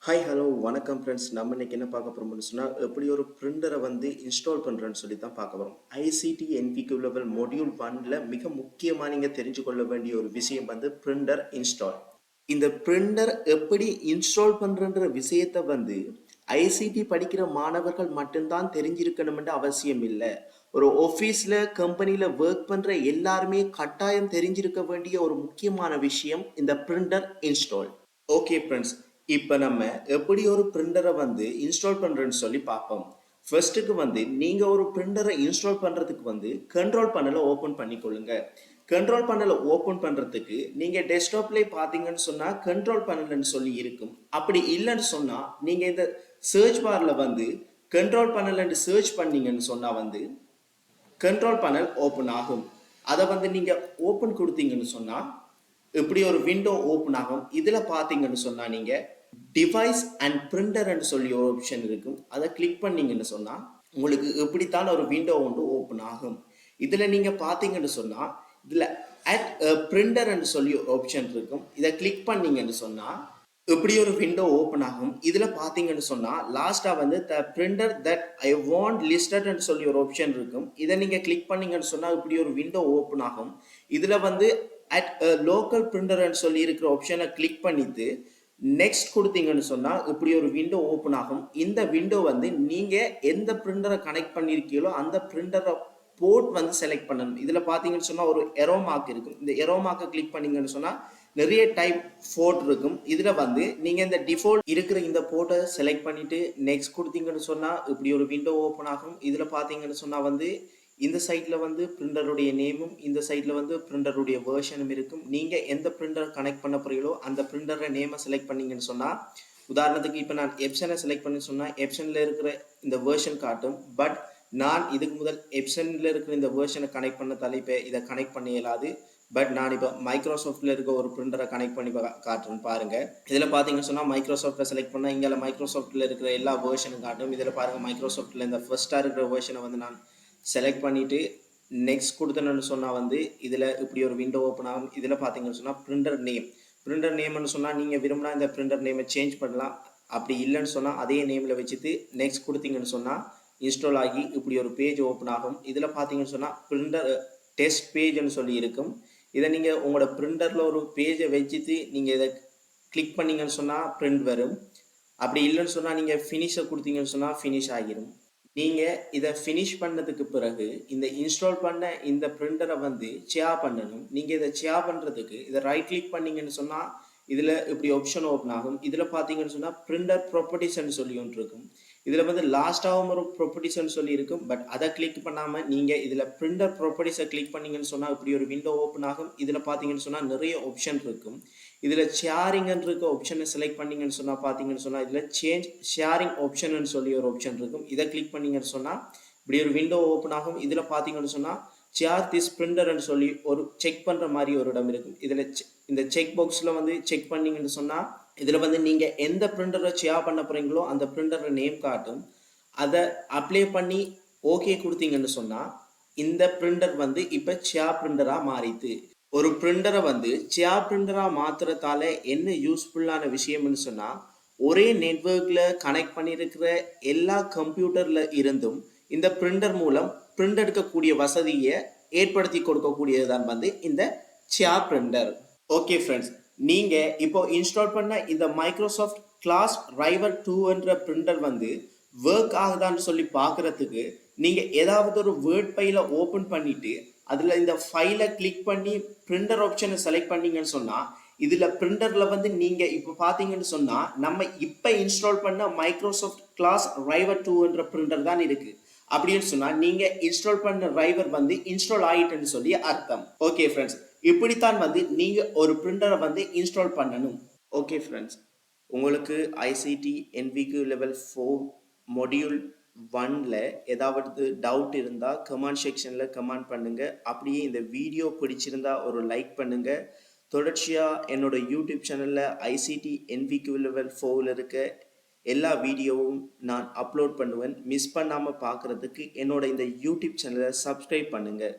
Hi hello வணக்கம் friends. நம்ம இன்னைக்கு என்ன பார்க்க போகிறோம்னு சொன்னால் எப்படி ஒரு பிரிண்டரை இன்ஸ்டால் பண்ணுறேன்னு சொல்லி தான் பார்க்க போகிறோம். ஐசிடி NVQ லெவல் மொடியூல் 1ல் மிக முக்கியமாக நீங்கள் தெரிஞ்சு கொள்ள வேண்டிய ஒரு விஷயம் பிரிண்டர் இன்ஸ்டால். இந்த பிரிண்டர் எப்படி இன்ஸ்டால் பண்ணுறன்ற விஷயத்தை ஐசிடி படிக்கிற மாணவர்கள் மட்டும்தான் தெரிஞ்சிருக்கணும்னு அவசியம் இல்லை. ஒரு ஆஃபீஸில் கம்பெனியில் ஒர்க் பண்ணுற எல்லாருமே கட்டாயம் தெரிஞ்சிருக்க வேண்டிய ஒரு முக்கியமான விஷயம் இந்த பிரிண்டர் இன்ஸ்டால். ஓகே ஃப்ரெண்ட்ஸ், இப்போ நம்ம எப்படி ஒரு பிரிண்டரை இன்ஸ்டால் பண்ணுறேன்னு சொல்லி பார்ப்போம். ஃபர்ஸ்ட்டுக்கு நீங்கள் ஒரு பிரிண்டரை இன்ஸ்டால் பண்ணுறதுக்கு கண்ட்ரோல் பேனலை ஓப்பன் பண்ணிக்கொள்ளுங்க. கண்ட்ரோல் பேனலை ஓப்பன் பண்ணுறதுக்கு நீங்கள் டெஸ்க்டாப்லேயே பார்த்தீங்கன்னு சொன்னால் கண்ட்ரோல் பேனல்னு சொல்லி இருக்கும். அப்படி இல்லைன்னு சொன்னால் நீங்கள் இந்த சர்ச் பாரில் கண்ட்ரோல் பேனல்னு சர்ச் பண்ணீங்கன்னு சொன்னால் கண்ட்ரோல் பேனல் ஓப்பன் ஆகும். அதை நீங்கள் ஓப்பன் கொடுத்தீங்கன்னு சொன்னால் இப்படி ஒரு விண்டோ ஓப்பன் ஆகும். இதில் பார்த்தீங்கன்னு சொன்னால் நீங்கள் டிவைஸ் அண்ட் பிரிண்டர்னு சொல்லி ஒரு ஆப்ஷன் இருக்கும். அதை கிளிக் பண்ணீங்கன்னு சொன்னால் உங்களுக்கு எப்படித்தான் ஒரு விண்டோ ஒன்று ஓப்பன் ஆகும். இதில் நீங்கள் பார்த்தீங்கன்னு சொன்னால் இதில் அட் பிரிண்டர்னு சொல்லி ஒரு ஆப்ஷன் இருக்கும். இதை கிளிக் பண்ணீங்கன்னு சொன்னால் இப்படி ஒரு விண்டோ ஓப்பன் ஆகும். இதில் பார்த்தீங்கன்னு சொன்னால் லாஸ்ட்டாக the printer that I want லிஸ்டட்னு சொல்லி ஒரு ஆப்ஷன் இருக்கும். இதை நீங்கள் கிளிக் பண்ணீங்கன்னு சொன்னால் இப்படி ஒரு விண்டோ ஓப்பன் ஆகும். இதில் அட் லோக்கல் பிரிண்டர்னு சொல்லி இருக்கிற ஆப்ஷனை கிளிக் பண்ணிட்டு நெக்ஸ்ட் கொடுத்தீங்கன்னு சொன்னால் இப்படி ஒரு விண்டோ ஓப்பன் ஆகும். இந்த விண்டோ நீங்கள் எந்த பிரிண்டரை கனெக்ட் பண்ணியிருக்கீங்களோ அந்த பிரிண்டரை போர்ட் செலக்ட் பண்ணணும். இதில் பார்த்தீங்கன்னு சொன்னால் ஒரு எரோ மார்க் இருக்கும். இந்த எரோ மார்க்கை கிளிக் பண்ணீங்கன்னு சொன்னால் நிறைய டைப் போர்ட் இருக்கும். இதில் நீங்கள் இந்த டிஃபால்ட் இருக்கிற இந்த போர்ட்டை செலக்ட் பண்ணிவிட்டு நெக்ஸ்ட் கொடுத்தீங்கன்னு சொன்னால் இப்படி ஒரு விண்டோ ஓப்பன் ஆகும். இதில் பார்த்தீங்கன்னு சொன்னால் இந்த சைட்டில் பிரிண்டருடைய நேமும் இந்த சைட்டில் பிரிண்டருடைய வேர்ஷனும் இருக்கும். நீங்கள் எந்த பிரிண்டர் கனெக்ட் பண்ண போகிறீங்களோ அந்த பிரிண்டரை நேமை செலக்ட் பண்ணீங்கன்னு சொன்னால் உதாரணத்துக்கு இப்போ நான் எப்சனை செலக்ட் பண்ணி சொன்னால் எப்சனில் இருக்கிற இந்த வேர்ஷன் காட்டும். பட் நான் இதுக்கு முதல் எப்சனில் இருக்கிற இந்த வேர்ஷனை கனெக்ட் பண்ண தலைப்பை இதை கனெக்ட் பண்ண இயலாது. பட் நான் இப்போ மைக்ரோசாஃப்டில் இருக்க ஒரு பிரிண்டரை கனெக்ட் பண்ணி காட்டுறேன்னு பாருங்கள். இதில் பார்த்தீங்கன்னு சொன்னால் மைக்ரோசாஃப்ட்டில் செலக்ட் பண்ணால் இங்கே மைக்ரோசாஃப்ட்டில் இருக்கிற எல்லா வேர்ஷனும் காட்டும். இதில் பாருங்கள் மைக்ரோசாஃப்ட்டில் இந்த ஃபர்ஸ்ட்டாக இருக்கிற வேர்ஷனை நான் செலக்ட் பண்ணிவிட்டு நெக்ஸ்ட் கொடுத்தேன்னு சொன்னால் இதில் இப்படி ஒரு விண்டோ ஓப்பன் ஆகும். இதில் பார்த்தீங்கன்னு சொன்னால் பிரிண்டர் நேம்னு சொன்னால் நீங்கள் விரும்பினா இந்த பிரிண்டர் நேமை சேஞ்ச் பண்ணலாம். அப்படி இல்லைன்னு சொன்னால் அதே நேமில் வச்சுட்டு நெக்ஸ்ட் கொடுத்தீங்கன்னு சொன்னால் இன்ஸ்டால் ஆகி இப்படி ஒரு பேஜ் ஓப்பன் ஆகும். இதில் பார்த்தீங்கன்னு சொன்னால் பிரிண்டர் டெஸ்ட் பேஜ்னு சொல்லி இருக்கும். இதை நீங்கள் உங்களோட பிரிண்டரில் ஒரு பேஜை வச்சுட்டு நீங்கள் இதை கிளிக் பண்ணிங்கன்னு சொன்னால் பிரிண்ட் வரும். அப்படி இல்லைன்னு சொன்னால் நீங்கள் ஃபினிஷை கொடுத்தீங்கன்னு சொன்னால் ஃபினிஷ் ஆகிரும். நீங்கள் இதை ஃபினிஷ் பண்ணதுக்கு பிறகு இந்த இன்ஸ்டால் பண்ண இந்த பிரிண்டரை ஷேர் பண்ணணும். நீங்கள் இதை ஷேர் பண்ணுறதுக்கு இதை ரைட் கிளிக் பண்ணீங்கன்னு சொன்னால் இதில் இப்படி ஆப்ஷன் ஓப்பன் ஆகும். இதில் பார்த்தீங்கன்னு சொன்னால் பிரிண்டர் ப்ராப்பர்ட்டிஸ்ன்னு சொல்லி ஒன்று இருக்கும். இதில் லாஸ்ட்டாகவும் ஒரு ப்ராப்பர்ட்டிஸ்ன்னு சொல்லி இருக்கும். பட் அதை கிளிக் பண்ணாமல் நீங்கள் இதில் பிரிண்டர் ப்ராப்பர்ட்டிஸை கிளிக் பண்ணீங்கன்னு சொன்னால் இப்படி ஒரு விண்டோ ஓப்பன் ஆகும். இதில் பார்த்தீங்கன்னு சொன்னால் நிறைய ஆப்ஷன் இருக்கும். இதில் ஷேரிங்னு இருக்க ஆப்ஷனை செலக்ட் பண்ணீங்கன்னு சொன்னால் பார்த்தீங்கன்னு சொன்னால் இதில் சேஞ்ச் ஷேரிங் ஆப்ஷன் சொல்லி ஒரு ஆப்ஷன் இருக்கும். இதை கிளிக் பண்ணீங்கன்னு சொன்னால் இப்படி ஒரு விண்டோ ஓப்பன் ஆகும். இதில் பார்த்தீங்கன்னு சொன்னால் ஷேர் திஸ் பிரிண்டர்னு சொல்லி ஒரு செக் பண்ணுற மாதிரி ஒரு இடம் இருக்கும். இதில் இந்த செக் பாக்ஸில் செக் பண்ணீங்கன்னு சொன்னால் இதில் நீங்கள் எந்த பிரிண்டரை ஷேர் பண்ண போகிறீங்களோ அந்த பிரிண்டரை நேம் காட்டும். அதை அப்ளை பண்ணி ஓகே கொடுத்தீங்கன்னு சொன்னால் இந்த பிரிண்டர் இப்போ ஷேர் பிரிண்டராக மாறிது. ஒரு பிரிண்டரை ஷேர் பிரிண்டராக மாற்றுறதால என்ன யூஸ்ஃபுல்லான விஷயம்னு சொன்னால் ஒரே நெட்வொர்க்கில் கனெக்ட் பண்ணியிருக்கிற எல்லா கம்ப்யூட்டரில் இருந்தும் இந்த பிரிண்டர் மூலம் பிரிண்ட் எடுக்கக்கூடிய வசதியை ஏற்படுத்தி கொடுக்கக்கூடியது தான் இந்த ஷேர் பிரிண்டர். ஓகே ஃப்ரெண்ட்ஸ், நீங்கள் இப்போ இன்ஸ்டால் பண்ண இந்த மைக்ரோசாஃப்ட் கிளாஸ் ரைவர் 2 பிரிண்டர் ஒர்க் ஆகுதான்னு சொல்லி பார்க்குறதுக்கு நீங்கள் ஏதாவது ஒரு வேர்ட் ஃபைலை ஓப்பன் பண்ணிவிட்டு அதில் இந்த ஃபைலை கிளிக் பண்ணி பிரிண்டர் ஆப்ஷனை செலக்ட் பண்ணீங்கன்னு சொன்னால் இதில் பிரிண்டரில் நீங்கள் இப்போ பார்த்தீங்கன்னு சொன்னால் நம்ம இப்போ இன்ஸ்டால் பண்ண மைக்ரோசாஃப்ட் கிளாஸ் ரைவர் 2 பிரிண்டர் தான் இருக்குது. அப்படின்னு சொன்னால் நீங்கள் இன்ஸ்டால் பண்ண ரைவர் இன்ஸ்டால் ஆகிட்டுன்னு சொல்லி அர்த்தம். ஓகே ஃப்ரெண்ட்ஸ், இப்படித்தான் நீங்கள் ஒரு பிரிண்டரை இன்ஸ்டால் பண்ணணும். ஓகே ஃப்ரெண்ட்ஸ், உங்களுக்கு ஐசிடி NVQ Level 4 மொடியூல் 1ல் ஏதாவது டவுட் இருந்தால் கமெண்ட் செக்ஷனில் கமெண்ட் பண்ணுங்கள். அப்படியே இந்த வீடியோ பிடிச்சிருந்தா ஒரு லைக் பண்ணுங்கள். தொடர்ச்சியாக என்னோட யூடியூப் சேனலில் ஐசிடி NVQ Level 4ல் இருக்க எல்லா வீடியோவும் நான் அப்லோட் பண்ணுவேன். மிஸ் பண்ணாமல் பார்க்குறதுக்கு என்னோட இந்த யூடியூப் சேனலை சப்ஸ்கிரைப் பண்ணுங்கள்.